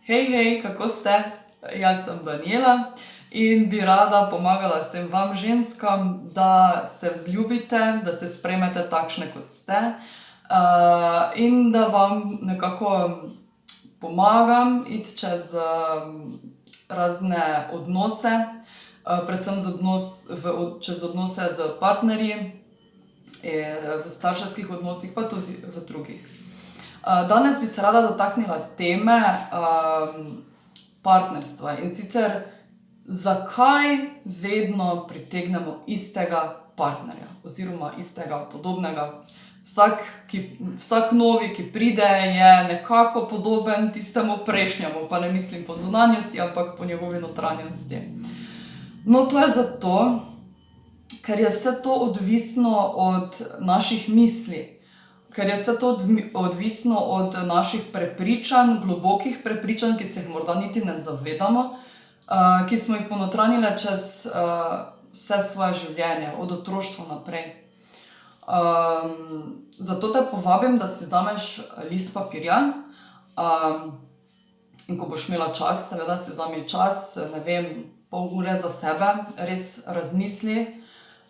Hej, kako ste? Jaz sem Daniela in bi rada pomagala vsem vam ženskam, da se vzljubite, da se sprejmete takšne, kot ste, in da vam nekako pomagam iti čez razne odnose, predvsem čez odnose s partnerji, v starševskih odnosih, pa tudi v drugih. Danes bi se rada dotaknila teme partnerstva, in sicer zakaj vedno pritegnemo istega partnerja oziroma istega podobnega. Vsak novi, ki pride, je nekako podoben tistemu prejšnjemu, pa ne mislim po zunanjosti, ampak po njegovi notranjosti. No, to je zato, ker je vse to odvisno od naših misli. Ker je vse to odvisno od naših prepričanj, globokih prepričanj, ki se jih morda niti ne zavedamo, ki smo jih ponotranjile čez vse svoje življenje, od otroštva naprej. Zato te povabim, da si vzameš list papirja, in ko boš imela čas, seveda si vzemi čas, ne vem, pol ure za sebe, res razmisli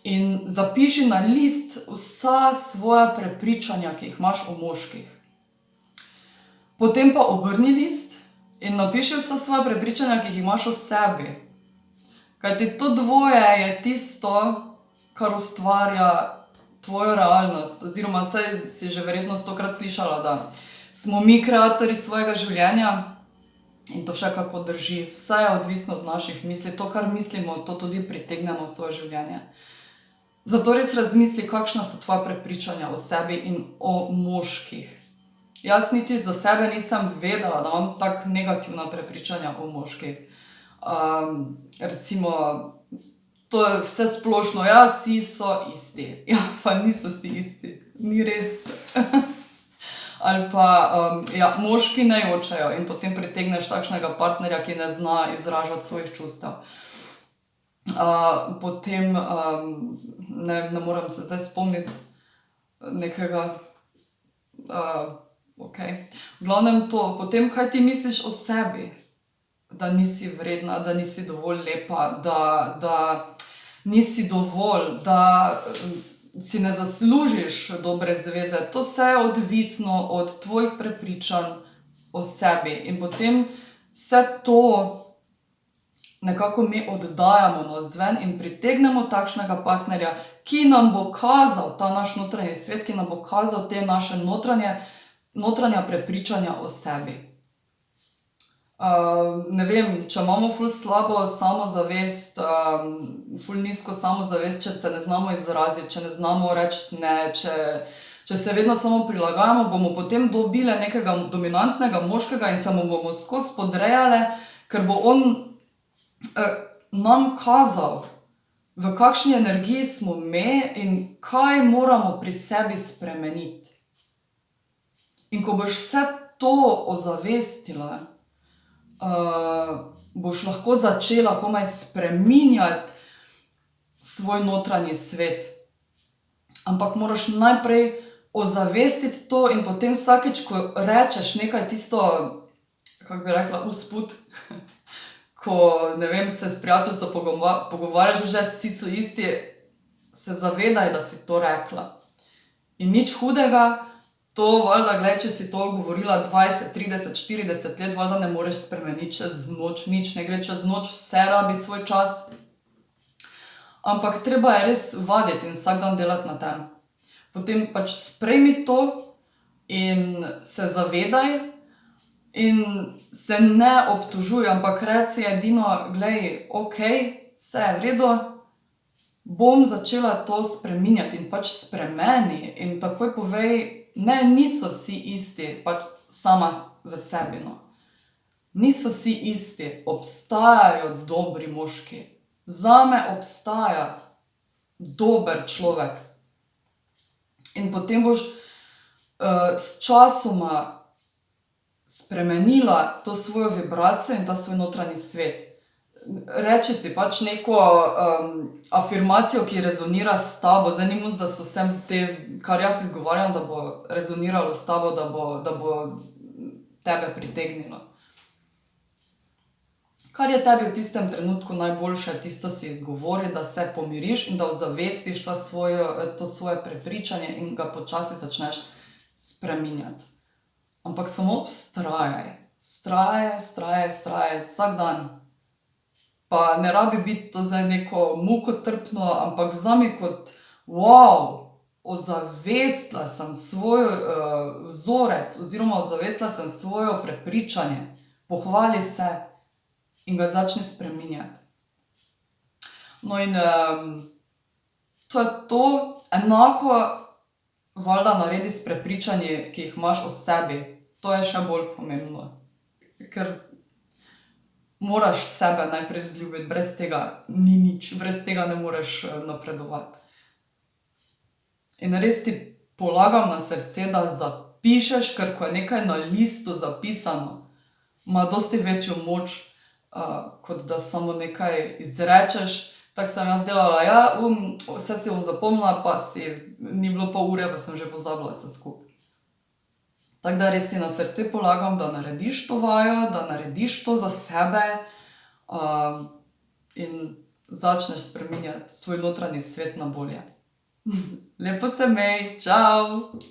in zapiši na list vsa svoja prepričanja, ki jih imaš o moških. Potem pa obrni list in napiši vsa svoja prepričanja, ki jih imaš o sebi. Kajti to dvoje je tisto, kar ustvarja tvojo realnost, oziroma saj si že verjetno 100-krat slišala, da smo mi kreatorji svojega življenja, in to še kako drži. Vse je odvisno od naših misli, to, kar mislimo, to tudi pritegnemo v svoje življenje. Zato res razmisli, kakšna so tvoja prepričanja o sebi in o moških. Jaz niti za sebe nisem vedela, da imam tako negativna prepričanja o moških. Recimo, to je vse splošno, ja, vsi so isti. Ja, pa niso vsi isti, ni res. Ali pa, ja, moški ne jočejo in potem pritegneš takšnega partnerja, ki ne zna izražati svojih čustev. Potem, ne morem se zdaj spomniti nekega, okej. V glavnem to, potem kaj ti misliš o sebi? Da nisi vredna, da nisi dovolj lepa, da nisi dovolj, da si ne zaslužiš dobre zveze. To vse je odvisno od tvojih prepričanj o sebi. In potem vse to nekako mi oddajamo navzven in pritegnemo takšnega partnerja, ki nam bo kazal ta naš notranji svet, ki nam bo kazal te naše notranja prepričanja o sebi. Ne vem, če imamo ful slabo samozavest, ful nizko samozavest, če se ne znamo izraziti, če ne znamo reči ne, če se vedno samo prilagajamo, bomo potem dobile nekega dominantnega moškega in se mu bomo skozi podrejale, ker bo on nam kazal, v kakšni energiji smo mi in kaj moramo pri sebi spremeniti. In ko boš vse to ozavestila, boš lahko začela komaj spreminjati svoj notranji svet. Ampak moraš najprej ozavestiti to in potem vsakič, ko rečeš nekaj tisto, kako bi rekla, usput, ko, ne vem, se s prijateljico pogovarjaš, že vsi so isti, se zavedaj, da si to rekla. In nič hudega, to valjda, glej, če si to govorila 20, 30, 40 let, valjda ne moreš spremeniti čez noč, nič ne gre čez noč, vse rabi svoj čas. Ampak treba je res vaditi in vsak dan delati na tem. Potem pač sprejmi to in se zavedaj in se ne obtožuj, ampak reci edino, glej, okej, vse je v redu, bom začela to spreminjati in pač spremeni in takoj povej, ne, niso vsi isti, pač sama v sebi, no. Niso vsi isti, obstajajo dobri moški. Zame obstaja dober človek. In potem boš s časoma spremenila to svojo vibracijo in ta svoj notranji svet. Reči si pač neko afirmacijo, ki rezonira s tabo. Zdaj ni nujno, da so vse te, kar jaz izgovarjam, da bo rezoniralo s tabo, da bo tebe pritegnilo. kar je tebi v tistem trenutku najboljše, tisto si izgovori, da se pomiriš in da ozavestiš to svoje prepričanje in ga počasi začneš spreminjati. Ampak samo vztrajaj, vztrajaj, vsak dan. Pa ne rabi biti to zdaj neko mukotrpno, ampak vzami kot wow, ozavestila sem svoj vzorec oziroma ozavestila sem svoje prepričanje. Pohvali se in ga začni spreminjati. No in to je to. Enako valjda naredi s prepričanji, ki jih imaš o sebi. To je še bolj pomembno. Ker moraš sebe najprej vzljubiti, brez tega ni nič, brez tega ne moreš napredovati. In res ti polagam na srce, da zapišeš, ker ko je nekaj na listu zapisano, ima dosti večjo moč, kot da samo nekaj izrečeš. Tako sem jaz delala, ja, vse si bom zapomnila, pa ni bilo pol ure, pa sem že pozabila vse skupaj. Tako da res ti na srce polagam, da narediš to vajo, da narediš to za sebe in začneš spreminjati svoj notranji svet na bolje. Lepo se imej, čau!